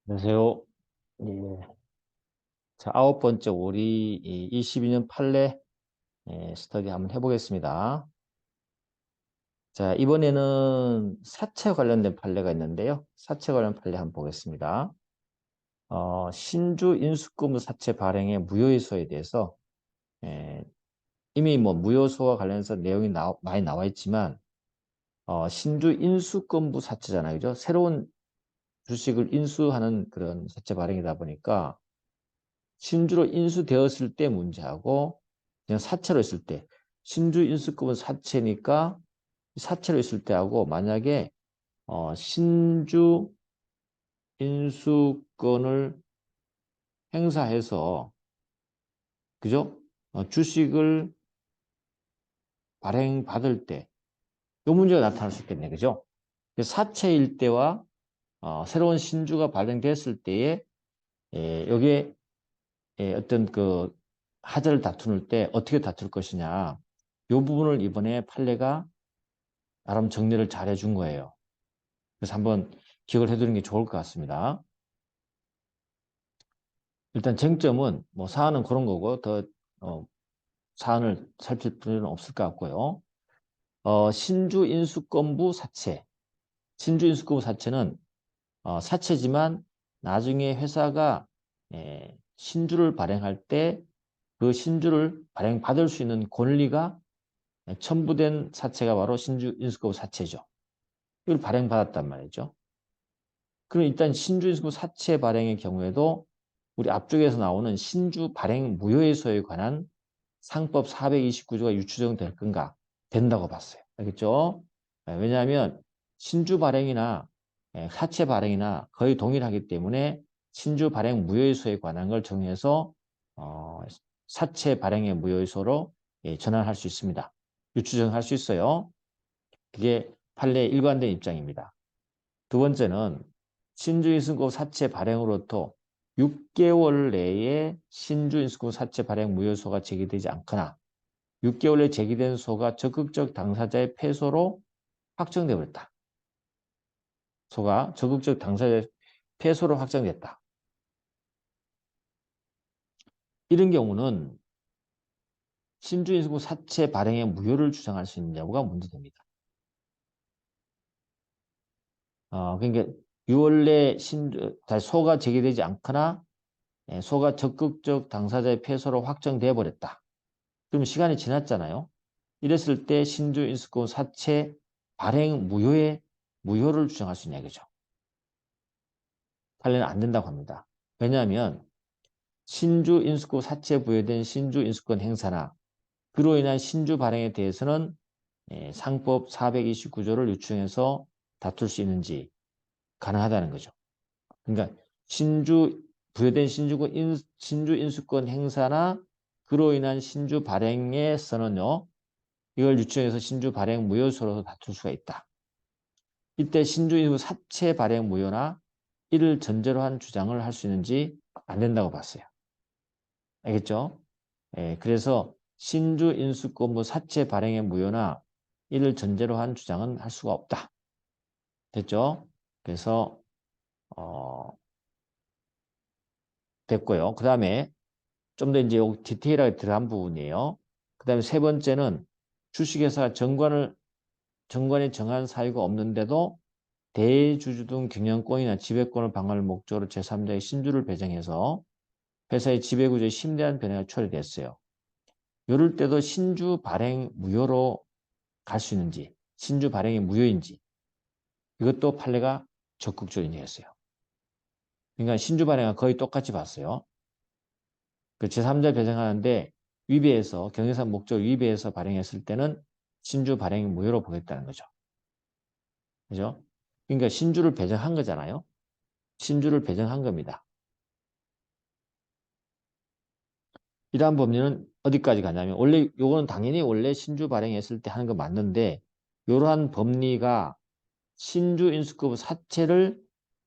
안녕하세요. 예. 자, 아홉 번째 우리 22년 판례 스터디 한번 해보겠습니다. 자, 이번에는 사채 관련된 판례가 있는데요. 사채 관련 판례 한번 보겠습니다. 신주 인수권부 사채 발행의 무효의소에 대해서 예, 이미 뭐 무효소와 관련해서 내용이 많이 나와 있지만 신주 인수권부 사채잖아요. 그죠? 새로운 주식을 인수하는 그런 사채 발행이다 보니까 신주로 인수되었을 때 문제하고 그냥 사채로 있을 때 신주 인수급은 사채니까 사채로 있을 때하고 만약에 신주 인수권을 행사해서 그죠? 주식을 발행받을 때 이 문제가 나타날 수 있겠네. 그죠? 사채일 때와 새로운 신주가 발행됐을 때에 여기에 어떤 그 하자를 다투는 때 어떻게 다툴 것이냐. 이 부분을 이번에 판례가 나름 정리를 잘 해준 거예요. 그래서 한번 기억을 해두는 게 좋을 것 같습니다. 일단 쟁점은 뭐 사안은 그런 거고 더 사안을 살필 필요는 없을 것 같고요. 신주 인수권부 사채. 신주 인수권부 사채는 사채지만 나중에 회사가 신주를 발행할 때 그 신주를 발행받을 수 있는 권리가 첨부된 사채가 바로 신주 인수권부 사채죠. 이걸 발행받았단 말이죠. 그럼 일단 신주인수급 사채 발행의 경우에도 우리 앞쪽에서 나오는 신주 발행 무효의소에 관한 상법 429조가 유추정될 건가? 된다고 봤어요. 알겠죠? 왜냐하면 신주 발행이나 사채 발행이나 거의 동일하기 때문에 신주 발행 무효의소에 관한 걸 정해서 사채 발행의 무효의소로 전환할 수 있습니다. 유추정할 수 있어요. 그게 판례의 일관된 입장입니다. 두 번째는 신주인수급 사채 발행으로부터 6개월 내에 신주인수급 사채 발행 무효소가 제기되지 않거나 6개월 내에 제기된 소가 적극적 당사자의 패소로 확정되어 버렸다. 소가 적극적 당사자의 패소로 확정됐다. 이런 경우는 신주인수급 사채 발행의 무효를 주장할 수 있는 여부가 문제됩니다. 그러니까 6월 내에 소가 제기되지 않거나 소가 적극적 당사자의 패소로 확정되어 버렸다. 그럼 시간이 지났잖아요. 이랬을 때 신주 인수권 사채 발행 무효를 주장할 수 있냐 이거죠. 판례는 안 된다고 합니다. 왜냐하면 신주 인수권 사채 부여된 신주 인수권 행사나 그로 인한 신주 발행에 대해서는 상법 429조를 유추해서 다툴 수 있는지 가능하다는 거죠. 그러니까 부여된 신주 인수권 행사나 그로 인한 신주 발행에서는요. 이걸 유추해서 신주 발행 무효소로 다툴 수가 있다. 이때 신주 이후 사채 발행 무효나 이를 전제로 한 주장을 할 수 있는지 안 된다고 봤어요. 알겠죠? 그래서 신주 인수권부 사채 발행의 무효나 이를 전제로 한 주장은 할 수가 없다. 됐죠? 그래서 됐고요. 그 다음에 좀 더 이제 디테일하게 들어간 부분이에요. 그 다음에 세 번째는 주식회사가 정관에 정한 사유가 없는데도 대주주 등 경영권이나 지배권을 방어할 목적으로 제3자의 신주를 배정해서 회사의 지배구조에 심대한 변화가 초래됐어요. 이럴 때도 신주 발행 무효로 갈 수 있는지, 신주 발행이 무효인지 이것도 판례가 적극적으로 인정했어요. 그러니까 신주 발행과 거의 똑같이 봤어요. 그 제3자 배정하는데 위배해서 경영상 목적 위배해서 발행했을 때는 신주 발행이 무효로 보겠다는 거죠. 그죠? 그러니까 신주를 배정한 거잖아요. 신주를 배정한 겁니다. 이러한 법리는 어디까지 가냐면 원래 요거는 당연히 원래 신주 발행했을 때 하는 거 맞는데 이러한 법리가 신주 인수급 사채를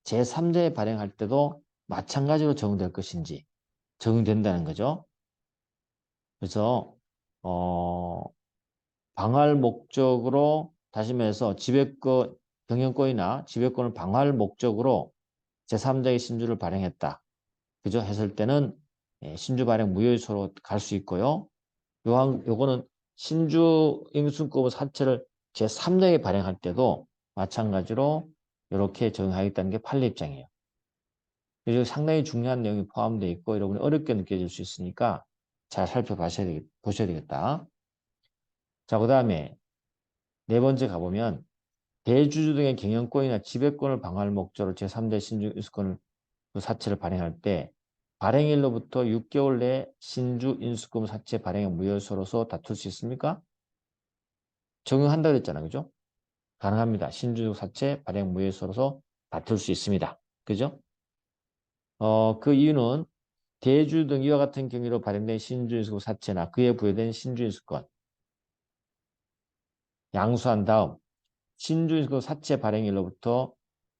제3자에 발행할 때도 마찬가지로 적용될 것인지 적용된다는 거죠. 그래서 방할 목적으로 다시 말해서 지배권 경영권이나 지배권을 방할 목적으로 제3자의 신주를 발행했다. 그죠? 했을 때는 신주 발행 무효소로 갈 수 있고요. 요거는 신주 인수권부 사채를 제3자에 발행할 때도 마찬가지로 이렇게 적용하겠다는 게 판례 입장이에요. 그래서 상당히 중요한 내용이 포함되어 있고 여러분이 어렵게 느껴질 수 있으니까 잘 보셔야 되겠다. 자, 그 다음에 네 번째 가보면 대주주 등의 경영권이나 지배권을 방어할 목적으로 제3자 신주 인수권을 그 사채를 발행할 때 발행일로부터 6개월 내에 신주 인수권 사채 발행의 무효소로서 다툴 수 있습니까? 적용한다 그랬잖아. 그죠? 가능합니다. 신주 사채 발행 무효소로서 다툴 수 있습니다. 그죠? 그 이유는 대주 등 이와 같은 경위로 발행된 신주인수권 사채나 그에 부여된 신주인수권 양수한 다음 신주인수권 사채 발행일로부터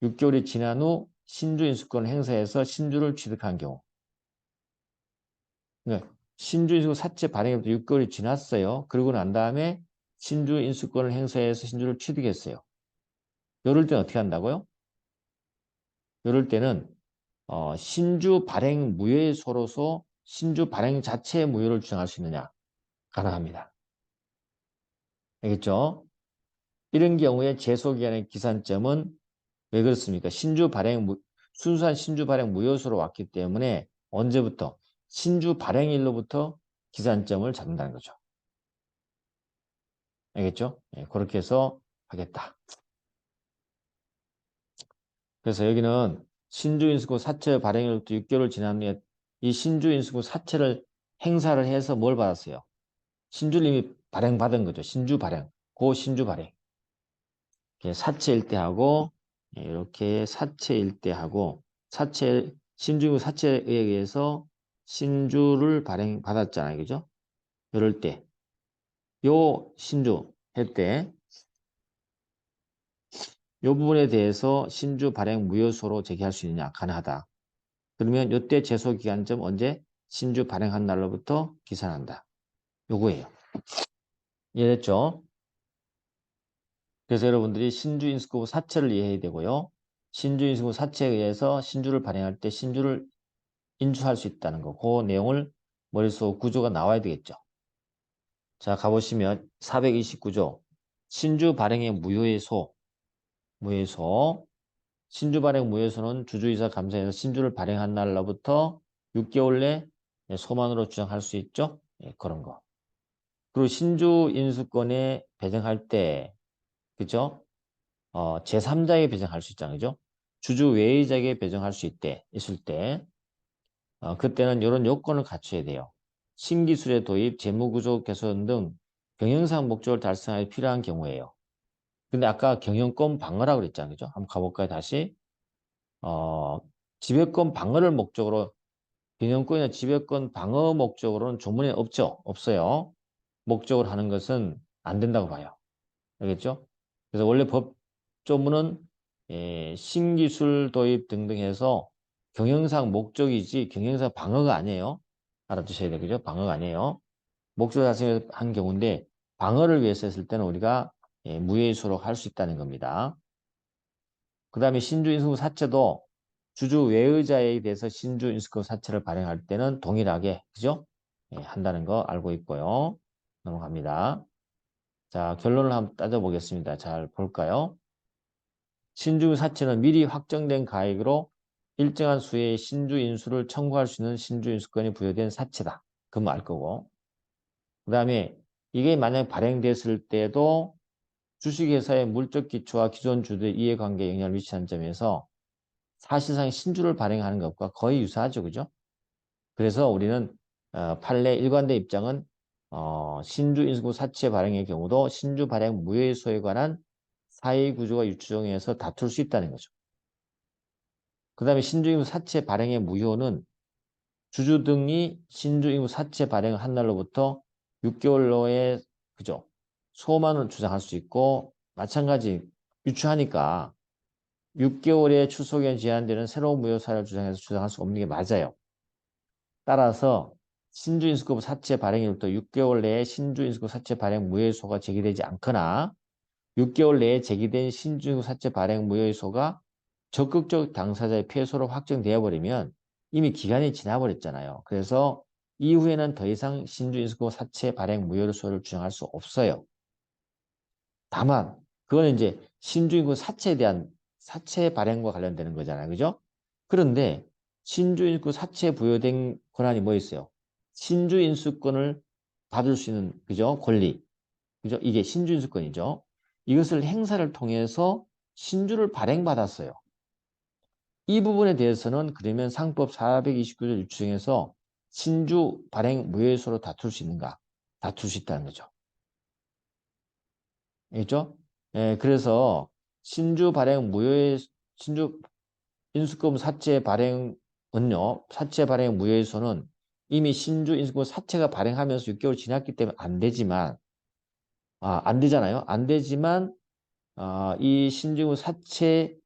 6개월이 지난 후 신주인수권을 행사해서 신주를 취득한 경우 그러니까 신주인수권 사채 발행일로부터 6개월이 지났어요. 그러고 난 다음에 신주인수권을 행사해서 신주를 취득했어요. 이럴 때는 어떻게 한다고요? 이럴 때는 신주 발행 무효소로서 신주 발행 자체의 무효를 주장할 수 있느냐? 가능합니다. 알겠죠? 이런 경우에 제소기간의 기산점은 왜 그렇습니까? 순수한 신주 발행 무효소로 왔기 때문에 언제부터? 신주 발행일로부터 기산점을 잡는다는 거죠. 알겠죠? 예, 그렇게 해서 하겠다. 그래서 여기는 신주인수권 사채 발행일로부터 6개월 지난 후에 이 신주인수권 사채를 행사를 해서 뭘 받았어요? 신주를 이미 발행받은 거죠. 신주 발행. 고 신주 발행. 사채일 때 하고 이렇게 사채일 때 하고 신주 사채에 의해서 신주를 발행받았잖아요. 그죠? 이럴 때 요 신주 할 때 요 부분에 대해서 신주 발행 무효소로 제기할 수 있느냐? 가능하다. 그러면 요때 제소 기간점 언제? 신주 발행한 날로부터 기산한다. 요거예요. 이해됐죠? 그래서 여러분들이 신주인수권 사채를 이해해야 되고요. 신주인수권 사채에 의해서 신주를 발행할 때 신주를 인수할 수 있다는 거. 그 내용을 머릿속 구조가 나와야 되겠죠. 자, 가보시면 429조. 신주 발행의 무효소. 신주 발행 무효소는 주주이사 감사에서 신주를 발행한 날로부터 6개월 내 소만으로 주장할 수 있죠. 예, 그런 거. 그리고 신주 인수권에 배정할 때, 그죠? 제3자에게 배정할 수 있잖아요. 그죠? 주주 외의자에게 배정할 수 있을 때, 그때는 이런 요건을 갖춰야 돼요. 신기술의 도입, 재무구조 개선 등 경영상 목적을 달성하기 필요한 경우에요. 근데 아까 경영권 방어라고 그랬잖아요. 그죠? 한번 가볼까요? 다시. 어, 지배권 방어를 목적으로, 경영권이나 지배권 방어 목적으로는 조문에 없죠? 없어요. 목적으로 하는 것은 안 된다고 봐요. 알겠죠? 그래서 원래 법조문은 신기술 도입 등등 해서 경영상 목적이지 경영상 방어가 아니에요. 알아두셔야 되겠죠? 방어가 아니에요. 목적 달성한 경우인데 방어를 위해서 했을 때는 우리가 무예수로 할 수 있다는 겁니다. 그 다음에 신주인수권 사채도 주주 외의자에 대해서 신주인수권 사채를 발행할 때는 동일하게 그죠? 한다는 거 알고 있고요. 넘어갑니다. 자, 결론을 한번 따져보겠습니다. 잘 볼까요? 신주 사채는 미리 확정된 가액으로 일정한 수의 신주 인수를 청구할 수 있는 신주 인수권이 부여된 사채다. 그럼 알 거고. 그 다음에 이게 만약 발행됐을 때도 주식회사의 물적 기초와 기존 주주의 이해관계에 영향을 미치는 점에서 사실상 신주를 발행하는 것과 거의 유사하죠. 그죠? 그래서 우리는 판례 일관된 입장은 신주 인수권 사채 발행의 경우도 신주 발행 무효소에 관한 사회 구조가 유추정해서 다툴 수 있다는 거죠. 그 다음에 신주임무 사채 발행의 무효는 주주 등이 신주임무 사채 발행을 한 날로부터 6개월 내에 그죠? 소만을 주장할 수 있고 마찬가지 유추하니까 6개월의 추석에 제한되는 새로운 무효 사를 주장해서 주장할 수 없는 게 맞아요. 따라서 신주인수급 사채 발행일부터 6개월 내에 신주인수급 사채 발행 무효소가 제기되지 않거나 6개월 내에 제기된 신주인수급 사채 발행 무효소가 적극적 당사자의 패소로 확정되어 버리면 이미 기간이 지나버렸잖아요. 그래서 이후에는 더 이상 신주인수권 사채 발행 무효소를 주장할 수 없어요. 다만 그거는 이제 신주인권 사채에 대한 사채 발행과 관련되는 거잖아요. 그죠? 그런데 신주인권 사채에 부여된 권한이 뭐 있어요? 신주인수권을 받을 수 있는 그죠? 권리. 그죠? 이게 신주인수권이죠. 이것을 행사를 통해서 신주를 발행받았어요. 이 부분에 대해서는 그러면 상법 429조 유추정에서 신주 발행 무효소로 다툴 수 있는가? 다툴 수 있다는 거죠. 알겠죠? 예, 그래서 신주 발행 무효의 신주 인수권 사채 발행은요. 사채 발행 무효에서는 이미 신주 인수권 사채가 발행하면서 6개월 지났기 때문에 안 되지만 안 되잖아요. 안 되지만 이 신주 사채에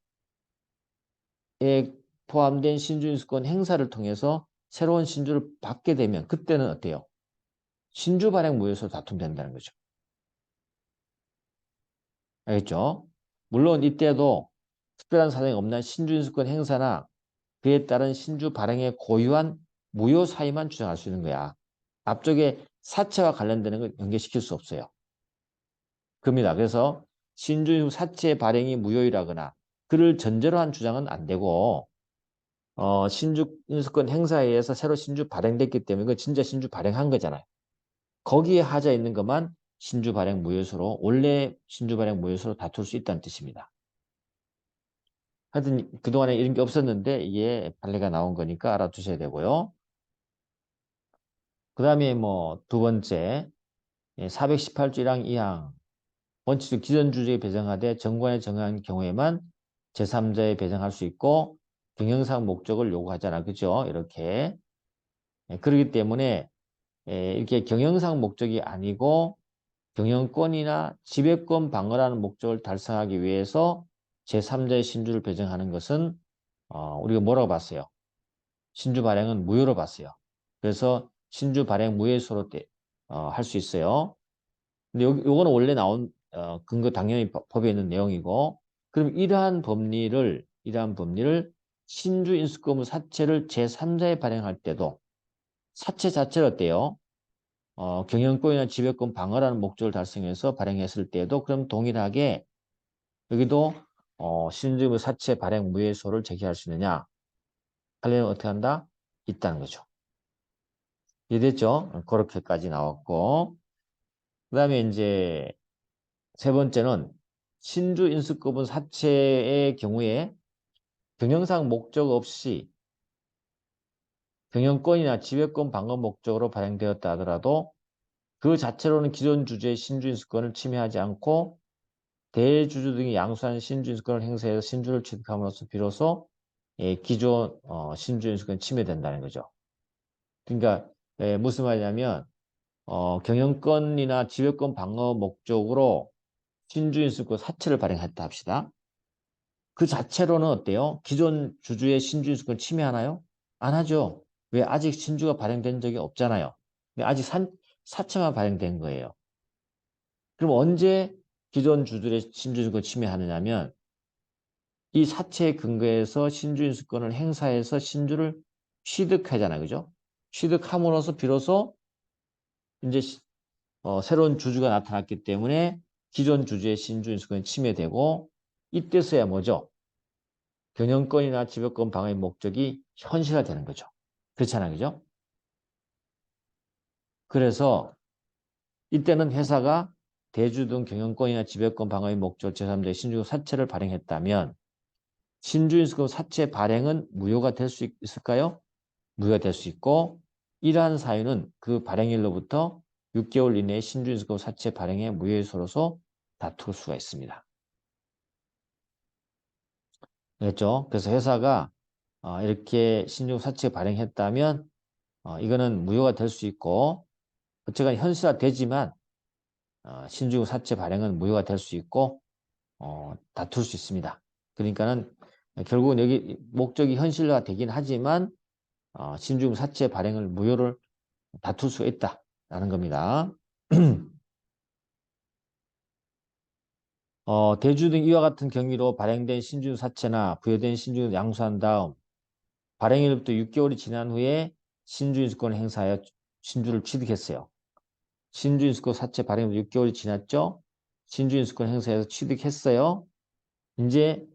포함된 신주 인수권 행사를 통해서 새로운 신주를 받게 되면 그때는 어때요? 신주 발행 무효에서 다툼된다는 거죠. 알겠죠? 물론 이때도 특별한 사정이 없는 신주 인수권 행사나 그에 따른 신주 발행의 고유한 무효 사유만 주장할 수 있는 거야. 앞쪽에 사채와 관련되는 걸 연계시킬 수 없어요. 그럽니다. 그래서 신주 사채 발행이 무효이라거나 그를 전제로 한 주장은 안 되고 신주 인수권 행사에 의해서 새로 신주 발행됐기 때문에 그 진짜 신주 발행한 거잖아요. 거기에 하자 있는 것만 신주 발행 무효수로 원래 신주 발행 무효수로 다툴 수 있다는 뜻입니다. 하여튼 그동안에 이런 게 없었는데 이게 판례가 나온 거니까 알아두셔야 되고요. 그 다음에 뭐 두 번째 418조 1항 2항 원칙적 기존 주주에 배정하되 정관에 정한 경우에만 제3자에 배정할 수 있고 경영상 목적을 요구하잖아. 그죠? 이렇게. 그렇기 때문에 이렇게 경영상 목적이 아니고 경영권이나 지배권 방어라는 목적을 달성하기 위해서 제3자의 신주를 배정하는 것은 우리가 뭐라고 봤어요? 신주 발행은 무효로 봤어요. 그래서 신주 발행 무효수로 할 수 있어요. 근데 요거는 원래 나온 근거 당연히 법에 있는 내용이고 그럼 이러한 법리를 신주 인수권의 사채를 제3자에 발행할 때도 사채 자체를 어때요? 경영권이나 지배권 방어라는 목적을 달성해서 발행했을 때도 그럼 동일하게 여기도 신주의 사채 발행 무효소를 제기할 수 있느냐? 하려면 어떻게 한다? 있다는 거죠. 이해됐죠? 그렇게까지 나왔고 그 다음에 이제 세 번째는 신주 인수급은 사채의 경우에 경영상 목적 없이 경영권이나 지배권 방어 목적으로 발행되었다 하더라도 그 자체로는 기존 주주의 신주 인수권을 침해하지 않고 대주주 등이 양수한 신주 인수권을 행사해서 신주를 취득함으로써 비로소 기존 신주 인수권이 침해된다는 거죠. 그러니까 무슨 말이냐면 경영권이나 지배권 방어 목적으로 신주 인수권 사채를 발행했다 합시다. 그 자체로는 어때요? 기존 주주의 신주 인수권 침해하나요? 안 하죠. 왜? 아직 신주가 발행된 적이 없잖아요. 아직 사채만 발행된 거예요. 그럼 언제 기존 주주의 신주 인수권 침해하느냐면 이 사채에 근거해서 신주 인수권을 행사해서 신주를 취득하잖아요. 그죠? 취득함으로써 비로소 이제 새로운 주주가 나타났기 때문에 기존 주주의 신주 인수권이 침해되고 이때서야 뭐죠? 경영권이나 지배권 방어의 목적이 현실화되는 거죠. 그렇잖아요. 그죠? 그래서 이때는 회사가 대주 등 경영권이나 지배권 방어의 목적 제3자의 신주 사채를 발행했다면 신주인수권 사채 발행은 무효가 될 수 있을까요? 무효가 될 수 있고 이러한 사유는 그 발행일로부터 6개월 이내에 신주인수권 사채 발행의 무효소로서 다툴 수가 있습니다. 그랬죠? 그래서 회사가 이렇게 신주 사채 발행했다면 이거는 무효가 될 수 있고 어쨌든 현실화되지만 신주 사채 발행은 무효가 될 수 있고 다툴 수 있습니다. 그러니까는 결국은 여기 목적이 현실화되긴 하지만 신주금 사채 발행을 무효를 다툴 수 있다라는 겁니다. 대주 등 이와 같은 경위로 발행된 신주 사채나 부여된 신주를 양수한 다음 발행일부터 6개월이 지난 후에 신주인수권을 행사하여 신주를 취득했어요. 신주인수권 사채 발행일부터 6개월이 지났죠? 신주인수권 행사해서 취득했어요. 이제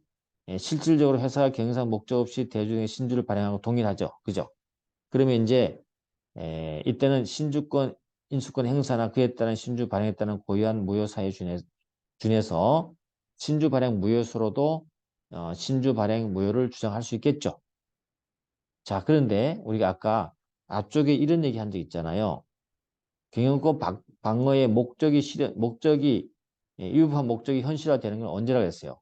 실질적으로 회사가 경영상 목적 없이 대주등의 신주를 발행하고 동일하죠. 그죠? 그러면 이제 이때는 신주권, 인수권 행사나 그에 따른 신주 발행에 따른 고유한 무효사에 준해서 신주 발행 무효수로도 신주 발행 무효를 주장할 수 있겠죠. 자, 그런데 우리가 아까 앞쪽에 이런 얘기 한 적 있잖아요. 경영권 방어의 목적이 위법한 목적이 현실화되는 건 언제라고 했어요?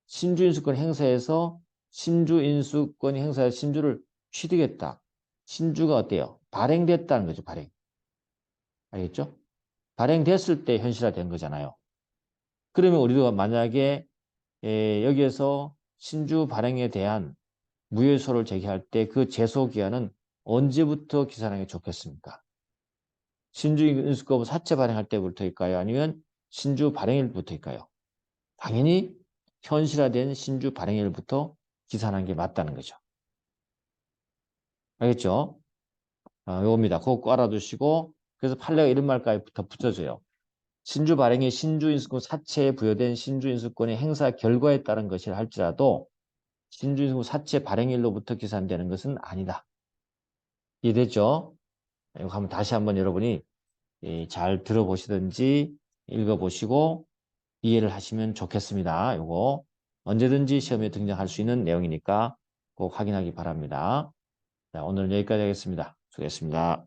신주인수권 행사에서 신주인수권 행사에 신주를 취득했다. 신주가 어때요? 발행됐다는 거죠. 발행. 알겠죠? 발행됐을 때 현실화된 거잖아요. 그러면 우리가 만약에 여기에서 신주 발행에 대한 무효소를 제기할 때 그 제소 기한은 언제부터 기산하는 게 좋겠습니까? 신주 인수거부 사채 발행할 때부터일까요? 아니면 신주 발행일부터일까요? 당연히 현실화된 신주 발행일부터 기산하는 게 맞다는 거죠. 알겠죠? 요겁니다. 그거 꼭 알아두시고 그래서 판례가 이런 말까지 더 붙여줘요. 신주 발행이 신주인수권 사채에 부여된 신주인수권의 행사 결과에 따른 것이라 할지라도 신주인수권 사채 발행일로부터 기산되는 것은 아니다. 이해됐죠? 이거 한번 다시 한번 여러분이 잘 들어보시든지 읽어보시고 이해를 하시면 좋겠습니다. 이거 언제든지 시험에 등장할 수 있는 내용이니까 꼭 확인하기 바랍니다. 자, 오늘은 여기까지 하겠습니다. 수고했습니다.